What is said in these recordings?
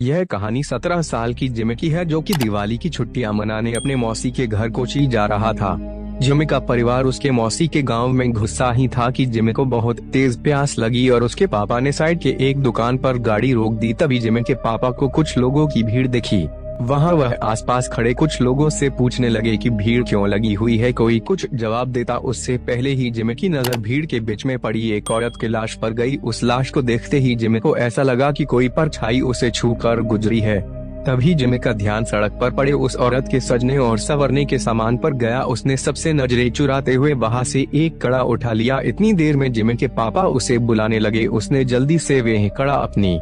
यह कहानी 17 साल की जिमी की है, जो कि दिवाली की छुट्टियां मनाने अपने मौसी के घर कोची जा रहा था। जिमी का परिवार उसके मौसी के गांव में घुसा ही था कि जिमी को बहुत तेज प्यास लगी और उसके पापा ने साइड के एक दुकान पर गाड़ी रोक दी। तभी जिमी के पापा को कुछ लोगों की भीड़ दिखी। वहाँ वह आसपास खड़े कुछ लोगों से पूछने लगे कि भीड़ क्यों लगी हुई है। कोई कुछ जवाब देता उससे पहले ही जिमी की नजर भीड़ के बीच में पड़ी एक औरत की लाश पर गई। उस लाश को देखते ही जिमी को ऐसा लगा कि कोई परछाई उसे छूकर गुजरी है। तभी जिमी का ध्यान सड़क पर पड़े उस औरत के सजने और संवरने के सामान पर गया। उसने सबसे नजरें चुराते हुए वहाँ से एक कड़ा उठा लिया। इतनी देर में जिमी के पापा उसे बुलाने लगे। उसने जल्दी से वह कड़ा अपनी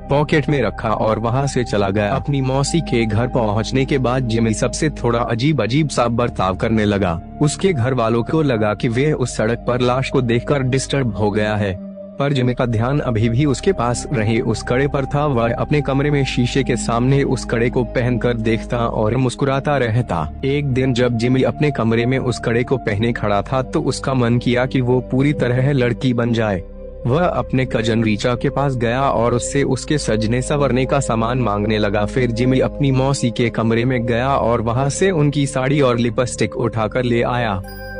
पॉकेट में रखा और वहां से चला गया। अपनी मौसी के घर पहुंचने के बाद जिमी सबसे थोड़ा अजीब सा बर्ताव करने लगा। उसके घर वालों को लगा कि वे उस सड़क पर लाश को देखकर डिस्टर्ब हो गया है, पर जिमी का ध्यान अभी भी उसके पास रहे उस कड़े पर था। वह अपने कमरे में शीशे के सामने उस कड़े को पहनकर देखता और मुस्कुराता रहता। एक दिन जब जिमी अपने कमरे में उस कड़े को पहने खड़ा था तो उसका मन किया कि वो पूरी तरह लड़की बन जाए। वह अपने कजन रीचा के पास गया और उससे उसके सजने संवरने का सामान मांगने लगा। फिर जिमी अपनी मौसी के कमरे में गया और वहां से उनकी साड़ी और लिपस्टिक उठाकर ले आया।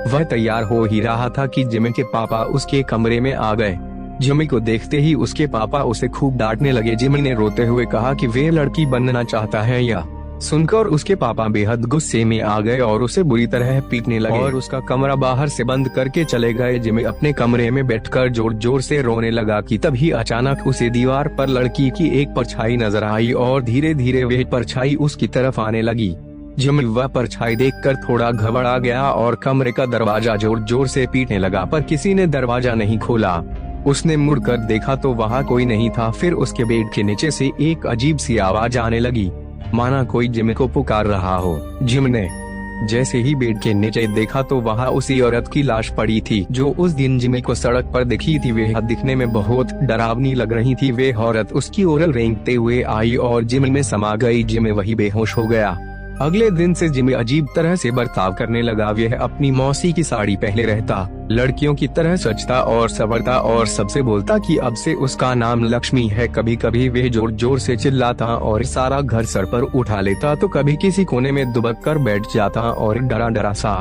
वह तैयार हो ही रहा था कि जिमी के पापा उसके कमरे में आ गए। जिमी को देखते ही उसके पापा उसे खूब डांटने लगे। जिमी ने रोते हुए कहा कि वे लड़की बनना चाहता है। या सुनकर उसके पापा बेहद गुस्से में आ गए और उसे बुरी तरह पीटने लगे और उसका कमरा बाहर से बंद करके चले गए। जिमी अपने कमरे में बैठकर जोर जोर से रोने लगा कि तभी अचानक उसे दीवार पर लड़की की एक परछाई नजर आई और धीरे धीरे वह परछाई उसकी तरफ आने लगी। जिमी वह परछाई देखकर थोड़ा घबरा गया और कमरे का दरवाजा जोर जोर से पीटने लगा, पर किसी ने दरवाजा नहीं खोला। उसने मुड़कर देखा तो वहाँ कोई नहीं था। फिर उसके बेड के नीचे से एक अजीब सी आवाज आने लगी, माना कोई जिमी को पुकार रहा हो। जिमी ने जैसे ही बेड के नीचे देखा तो वहाँ उसी औरत की लाश पड़ी थी जो उस दिन जिमी को सड़क पर दिखी थी। वह दिखने में बहुत डरावनी लग रही थी। वह औरत उसकी ओर रेंगते हुए आई और जिमी में समा गई। जिमी वही बेहोश हो गया। अगले दिन से जिमी अजीब तरह से बर्ताव करने लगा। वह अपनी मौसी की साड़ी पहले रहता, लड़कियों की तरह सजता और संवरता और सबसे बोलता कि अब से उसका नाम लक्ष्मी है। कभी कभी वह जोर जोर से चिल्लाता और सारा घर सर पर उठा लेता तो कभी किसी कोने में दुबक कर बैठ जाता और डरा डरा सा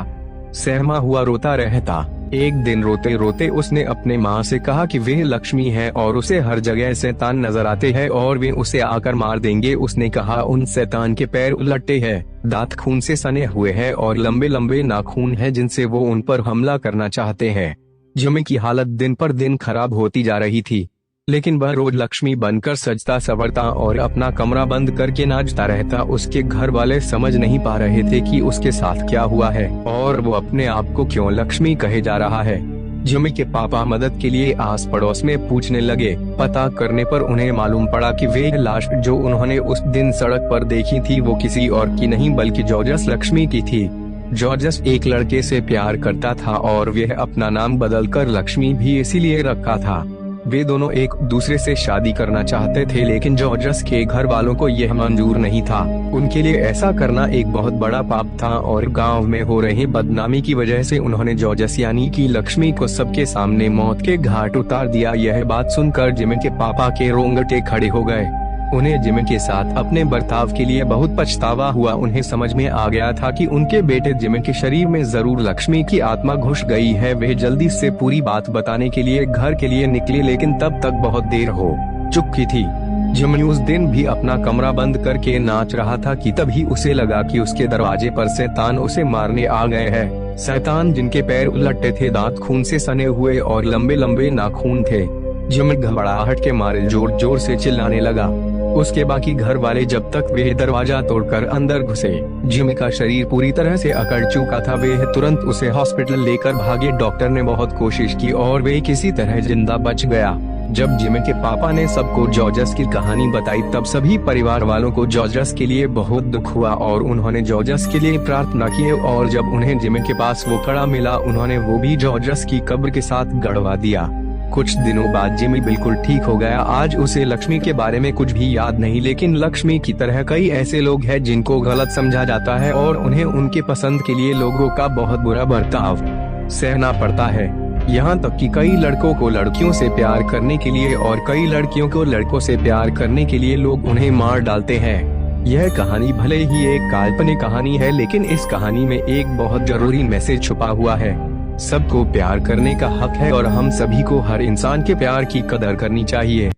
सहमा हुआ रोता रहता। एक दिन रोते रोते उसने अपने माँ से कहा कि वे लक्ष्मी है और उसे हर जगह शैतान नजर आते हैं और वे उसे आकर मार देंगे। उसने कहा उन शैतान के पैर उलटे हैं, दांत खून से सने हुए हैं और लंबे लंबे नाखून हैं जिनसे वो उन पर हमला करना चाहते हैं। जिमी की हालत दिन पर दिन खराब होती जा रही थी, लेकिन वह रोज लक्ष्मी बनकर सजता संवरता और अपना कमरा बंद करके नाचता रहता। उसके घर वाले समझ नहीं पा रहे थे कि उसके साथ क्या हुआ है और वो अपने आप को क्यों लक्ष्मी कहे जा रहा है। जिमी के पापा मदद के लिए आस पड़ोस में पूछने लगे। पता करने पर उन्हें मालूम पड़ा कि वे लाश जो उन्होंने उस दिन सड़क पर देखी थी वो किसी और की नहीं बल्कि जॉर्जस लक्ष्मी की थी। जॉर्जस एक लड़के से प्यार करता था और वह अपना नाम बदलकर लक्ष्मी भी इसीलिए रखा था। वे दोनों एक दूसरे से शादी करना चाहते थे, लेकिन जॉर्जस के घर वालों को यह मंजूर नहीं था। उनके लिए ऐसा करना एक बहुत बड़ा पाप था और गांव में हो रही बदनामी की वजह से उन्होंने जॉर्जस यानी कि लक्ष्मी को सबके सामने मौत के घाट उतार दिया। यह बात सुनकर जिमी के पापा के रोंगटे खड़े हो गए। उन्हें जिमी के साथ अपने बर्ताव के लिए बहुत पछतावा हुआ। उन्हें समझ में आ गया था कि उनके बेटे जिमी के शरीर में जरूर लक्ष्मी की आत्मा घुस गई है। वे जल्दी से पूरी बात बताने के लिए घर के लिए निकले, लेकिन तब तक बहुत देर हो चुकी थी। जिमी उस दिन भी अपना कमरा बंद करके नाच रहा था कि तभी उसे लगा कि उसके दरवाजे पर शैतान उसे मारने आ गए हैं। शैतान जिनके पैर उलटे थे, दांत खून से सने हुए और लंबे लंबे नाखून थे। जिमी घबराहट के मारे जोर जोर से चिल्लाने लगा। उसके बाकी घर वाले जब तक वे दरवाजा तोड़कर अंदर घुसे, जिमी का शरीर पूरी तरह से अकड़ चुका था। वे तुरंत उसे हॉस्पिटल लेकर भागे। डॉक्टर ने बहुत कोशिश की और वे किसी तरह जिंदा बच गया। जब जिमी के पापा ने सबको जॉर्जस की कहानी बताई तब सभी परिवार वालों को जॉर्जस के लिए बहुत दुख हुआ और उन्होंने जॉर्जस के लिए प्रार्थना की। और जब उन्हें जिमी के पास वो कड़ा मिला उन्होंने वो भी जॉर्जस की कब्र के साथ गड़वा दिया। कुछ दिनों बाद जिमी बिल्कुल ठीक हो गया। आज उसे लक्ष्मी के बारे में कुछ भी याद नहीं, लेकिन लक्ष्मी की तरह कई ऐसे लोग हैं जिनको गलत समझा जाता है और उन्हें उनके पसंद के लिए लोगों का बहुत बुरा बर्ताव सहना पड़ता है। यहाँ तक कि कई लड़कों को लड़कियों से प्यार करने के लिए और कई लड़कियों को लड़कों से प्यार करने के लिए लोग उन्हें मार डालते हैं। यह कहानी भले ही एक काल्पनिक कहानी है, लेकिन इस कहानी में एक बहुत जरूरी मैसेज छुपा हुआ है। सबको प्यार करने का हक है और हम सभी को हर इंसान के प्यार की कदर करनी चाहिए।